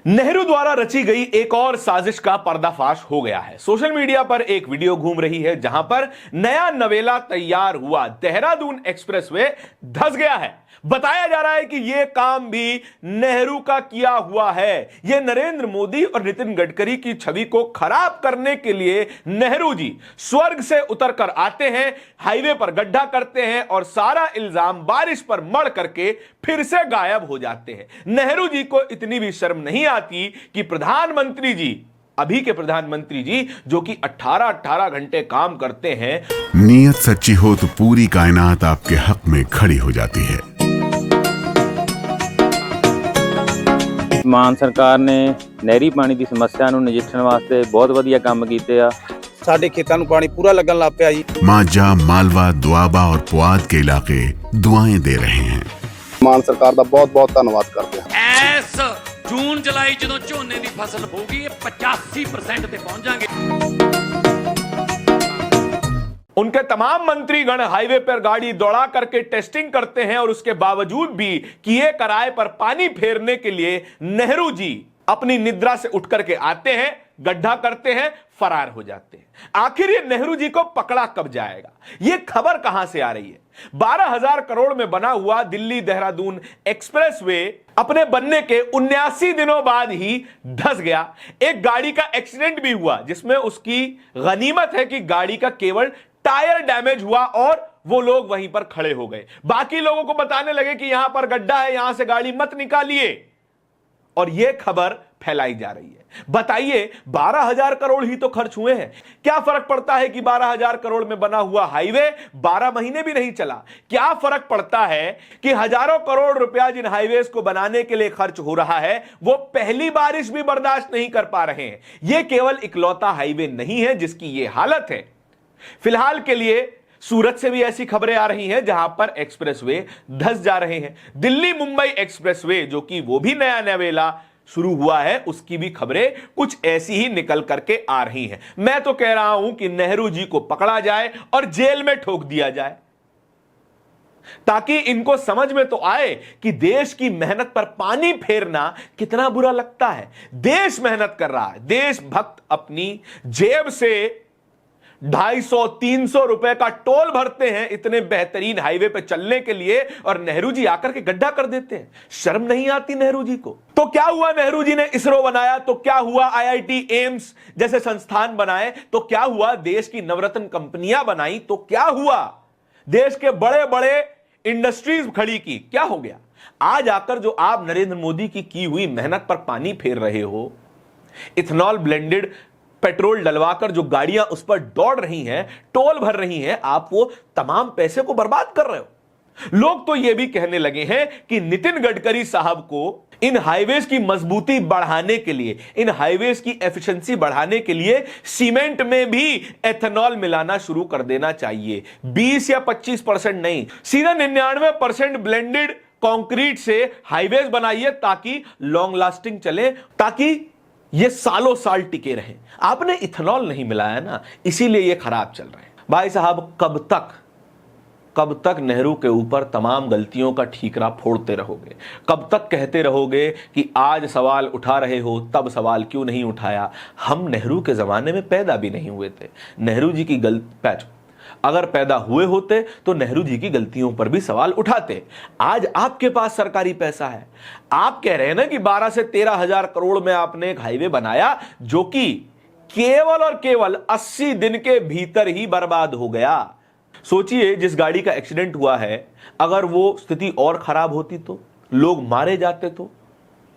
नेहरू द्वारा रची गई एक और साजिश का पर्दाफाश हो गया है। सोशल मीडिया पर एक वीडियो घूम रही है जहां पर नया नवेला तैयार हुआ देहरादून एक्सप्रेसवे धंस गया है। बताया जा रहा है कि यह काम भी नेहरू का किया हुआ है। यह नरेंद्र मोदी और नितिन गडकरी की छवि को खराब करने के लिए नेहरू जी स्वर्ग से उतरकर आते हैं, हाईवे पर गड्ढा करते हैं और सारा इल्जाम बारिश पर मढ़ करके फिर से गायब हो जाते हैं। नेहरू जी को इतनी भी शर्म नहीं आती कि प्रधानमंत्री जी, अभी के प्रधानमंत्री जी जो कि 18-18 घंटे काम करते हैं, नीयत सच्ची हो तो पूरी कायनात आपके हक में खड़ी हो जाती है। ਮਾਨ ਸਰਕਾਰ ਨੇ ਨਹਿਰੀ ਪਾਣੀ ਦੀ ਸਮੱਸਿਆ ਨੂੰ ਨਜਿੱਠਣ ਵਾਸਤੇ ਬਹੁਤ ਵਧੀਆ ਕੰਮ ਕੀਤੇ ਆ। ਸਾਡੇ ਖੇਤਾਂ ਨੂੰ ਪਾਣੀ ਪੂਰਾ ਲੱਗਣ ਲੱਗ ਪਿਆ ਜੀ। माझा, मालवा, दुआबा और पुआध के इलाके दुआएं दे रहे हैं। ਮਾਨ ਸਰਕਾਰ ਦਾ ਬਹੁਤ-ਬਹੁਤ ਧੰਨਵਾਦ ਕਰਦੇ ਹਾਂ। ਇਸ ਜੂਨ ਜੁਲਾਈ ਜਦੋਂ ਝੋਨੇ ਦੀ ਫਸਲ ਹੋਊਗੀ ਇਹ 85% ਤੇ ਪਹੁੰਚ ਜਾਣਗੇ। उनके तमाम मंत्रीगण हाईवे पर गाड़ी दौड़ा करके टेस्टिंग करते हैं और उसके बावजूद भी किए कराए पर पानी फेरने के लिए नेहरू जी अपनी निद्रा से उठ करके आते हैं, गड्ढा करते हैं, फरार हो जाते हैं। आखिर ये नेहरू जी को पकड़ा कब जाएगा? ये खबर कहां से आ रही है? 12,000 करोड़ में बना हुआ दिल्ली देहरादून एक्सप्रेसवे अपने बनने के 79 दिनों बाद ही धंस गया। एक गाड़ी का एक्सीडेंट भी हुआ जिसमें उसकी गनीमत है कि गाड़ी का केवल टायर डैमेज हुआ और वो लोग वहीं पर खड़े हो गए। बाकी लोगों को बताने लगे कि यहां पर गड्ढा है, यहां से गाड़ी मत निकालिए, और यह खबर फैलाई जा रही है। बताइए, 12,000 करोड़ ही तो खर्च हुए हैं। क्या फर्क पड़ता है कि 12,000 करोड़ में बना हुआ हाईवे 12 महीने भी नहीं चला? क्या फर्क पड़ता है कि हजारों करोड़ रुपया जिन हाईवेज को बनाने के लिए खर्च हो रहा है वो पहली बारिश भी बर्दाश्त नहीं कर पा रहे हैं? यह केवल इकलौता हाईवे नहीं है जिसकी यह हालत है। फिलहाल के लिए सूरत से भी ऐसी खबरें आ रही हैं जहां पर एक्सप्रेसवे धंस जा रहे हैं। दिल्ली मुंबई एक्सप्रेसवे जो कि वो भी नया नवेला शुरू हुआ है, उसकी भी खबरें कुछ ऐसी ही निकल करके आ रही हैं। मैं तो कह रहा हूं कि नेहरू जी को पकड़ा जाए और जेल में ठोक दिया जाए ताकि इनको समझ में तो आए कि देश की मेहनत पर पानी फेरना कितना बुरा लगता है। देश मेहनत कर रहा है, देशभक्त अपनी जेब से 250-300 रुपए का टोल भरते हैं इतने बेहतरीन हाईवे पे चलने के लिए, और नेहरू जी आकर के गड्ढा कर देते हैं। शर्म नहीं आती नेहरू जी को? तो क्या हुआ, नेहरू जी ने इसरो बनाया तो क्या हुआ, IIT एम्स जैसे संस्थान बनाए तो क्या हुआ, देश की नवरत्न कंपनियां बनाई तो क्या हुआ, देश के बड़े बड़े इंडस्ट्रीज खड़ी की, क्या हो गया? आज आकर जो आप नरेंद्र मोदी की हुई मेहनत पर पानी फेर रहे हो, इथेनॉल ब्लेंडेड पेट्रोल डलवाकर जो गाड़ियां उस पर दौड़ रही हैं, टोल भर रही हैं, आप वो तमाम पैसे को बर्बाद कर रहे हो। लोग तो ये भी कहने लगे हैं कि नितिन गडकरी साहब को इन हाईवेज की मजबूती बढ़ाने के लिए, इन हाईवेज की एफिशिएंसी बढ़ाने के लिए सीमेंट में भी एथेनॉल मिलाना शुरू कर देना चाहिए। 20 या 25% नहीं, सीधा 99% ब्लेंडेड कंक्रीट से हाईवेज बनाइए ताकि लॉन्ग लास्टिंग चले, ताकि ये सालों साल टिके रहे। आपने इथेनॉल नहीं मिलाया ना, इसीलिए ये खराब चल रहे हैं। भाई साहब, कब तक नेहरू के ऊपर तमाम गलतियों का ठीकरा फोड़ते रहोगे? कब तक कहते रहोगे कि आज सवाल उठा रहे हो, तब सवाल क्यों नहीं उठाया? हम नेहरू के जमाने में पैदा भी नहीं हुए थे। नेहरू जी की अगर पैदा हुए होते तो नेहरू जी की गलतियों पर भी सवाल उठाते। आज आपके पास सरकारी पैसा है, आप कह रहे हैं ना कि 12 से 13,000 करोड़ में आपने एक हाईवे बनाया जो कि केवल और केवल 80 दिन के भीतर ही बर्बाद हो गया। सोचिए, जिस गाड़ी का एक्सीडेंट हुआ है, अगर वो स्थिति और खराब होती तो, लोग मारे जाते तो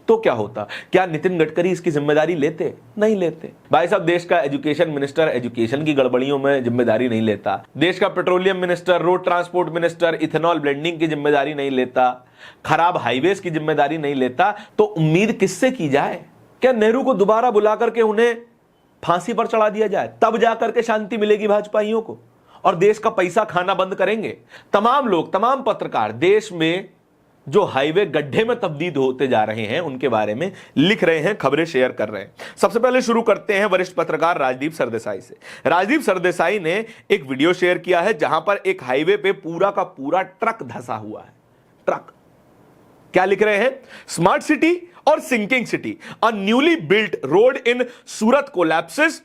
क्या होता? क्या नितिन गडकरी इसकी जिम्मेदारी लेते? नहीं लेते। भाई साहब, देश का एजुकेशन मिनिस्टर एजुकेशन की गड़बड़ियों में जिम्मेदारी नहीं लेता। देश का petroleum minister, road transport minister ethanol blending की जिम्मेदारी नहीं लेता, खराब हाईवेज की जिम्मेदारी नहीं लेता, तो उम्मीद किससे की जाए? क्या नेहरू को दोबारा बुला करके उन्हें फांसी पर चढ़ा दिया जाए, तब जाकर के शांति मिलेगी भाजपाइयों को और देश का पैसा खाना बंद करेंगे? तमाम लोग, तमाम पत्रकार देश में जो हाईवे गड्ढे में तब्दील होते जा रहे हैं उनके बारे में लिख रहे हैं, खबरें शेयर कर रहे हैं। सबसे पहले शुरू करते हैं वरिष्ठ पत्रकार राजदीप सरदेसाई से। राजदीप सरदेसाई ने एक वीडियो शेयर किया है जहां पर एक हाईवे पे पूरा का पूरा ट्रक धंसा हुआ है। ट्रक क्या लिख रहे हैं? स्मार्ट सिटी और sinking city. A newly built road in Surat collapses,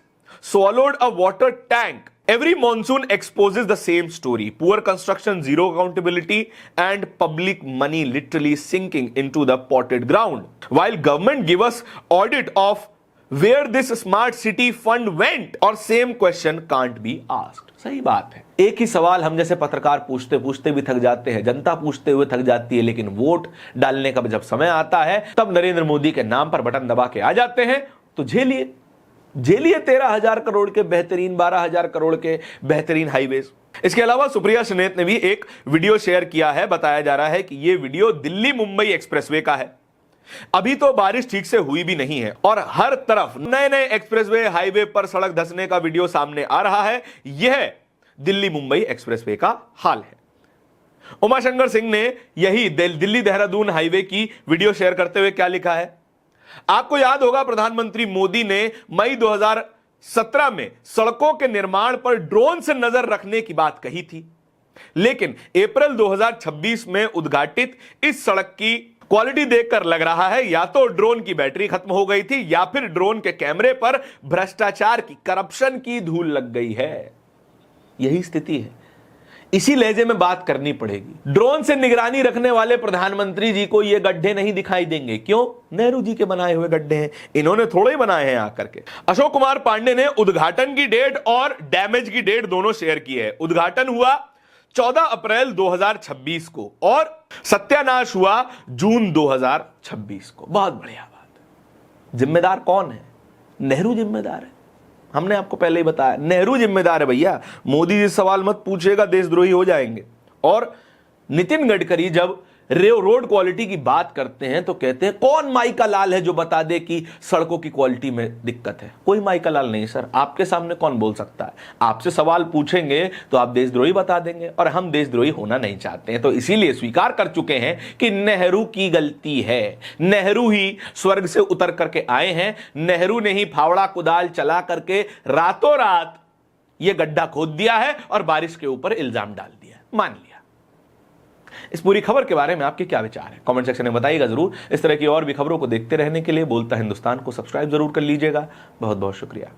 swallowed a water tank. Every monsoon exposes the same story. Poor construction, zero accountability, and public money literally sinking into the potted ground. While government give us audit of where this smart city fund went, और same question can't be asked. सही बात है, एक ही सवाल हम जैसे पत्रकार पूछते पूछते भी थक जाते हैं, जनता पूछते हुए थक जाती है, लेकिन वोट डालने का जब समय आता है तब नरेंद्र मोदी के नाम पर बटन दबा के आ जाते हैं। तो झेलिए 13,000 करोड़ के बेहतरीन, 12,000 करोड़ के बेहतरीन हाईवेज। इसके अलावा सुप्रिया सुनेत ने भी एक वीडियो शेयर किया है। बताया जा रहा है कि यह वीडियो दिल्ली मुंबई एक्सप्रेसवे का है। अभी तो बारिश ठीक से हुई भी नहीं है और हर तरफ नए नए एक्सप्रेसवे, हाईवे पर सड़क धंसने का वीडियो सामने आ रहा है। यह दिल्ली मुंबई एक्सप्रेसवे का हाल है। उमाशंकर सिंह ने यही दिल्ली देहरादून हाईवे की वीडियो शेयर करते हुए क्या लिखा है, आपको याद होगा प्रधानमंत्री मोदी ने मई 2017 में सड़कों के निर्माण पर ड्रोन से नजर रखने की बात कही थी, लेकिन अप्रैल 2026 में उद्घाटित इस सड़क की क्वालिटी देखकर लग रहा है या तो ड्रोन की बैटरी खत्म हो गई थी या फिर ड्रोन के कैमरे पर भ्रष्टाचार की, करप्शन की धूल लग गई है। यही स्थिति है, इसी लहजे में बात करनी पड़ेगी। ड्रोन से निगरानी रखने वाले प्रधानमंत्री जी को ये गड्ढे नहीं दिखाई देंगे। क्यों? नेहरू जी के बनाए हुए गड्ढे हैं, इन्होंने थोड़े ही बनाए हैं आकर के। अशोक कुमार पांडे ने उद्घाटन की डेट और डैमेज की डेट दोनों शेयर की है। उद्घाटन हुआ 14 अप्रैल 2026 को और सत्यानाश हुआ जून 2026 को। बहुत बढ़िया बात है। जिम्मेदार कौन है? नेहरू जिम्मेदार है। हमने आपको पहले ही बताया, नेहरू जिम्मेदार है भैया। मोदी जी सवाल मत पूछिएगा, देशद्रोही हो जाएंगे। और नितिन गडकरी जब रोड क्वालिटी की बात करते हैं तो कहते हैं कौन माई का लाल है जो बता दे कि सड़कों की क्वालिटी में दिक्कत है। कोई माई का लाल नहीं सर, आपके सामने कौन बोल सकता है? आपसे सवाल पूछेंगे तो आप देशद्रोही बता देंगे, और हम देशद्रोही होना नहीं चाहते हैं। तो इसीलिए स्वीकार कर चुके हैं कि नेहरू की गलती है। नेहरू ही स्वर्ग से उतर करके आए हैं, नेहरू ने ही फावड़ा कुदाल चला करके रातों रात यह गड्ढा खोद दिया है और बारिश के ऊपर इल्जाम डाल दिया। मान लिया। इस पूरी खबर के बारे में आपके क्या विचार है, कमेंट सेक्शन में बताइएगा जरूर। इस तरह की और भी खबरों को देखते रहने के लिए बोलता हिंदुस्तान को सब्सक्राइब जरूर कर लीजिएगा। बहुत बहुत शुक्रिया।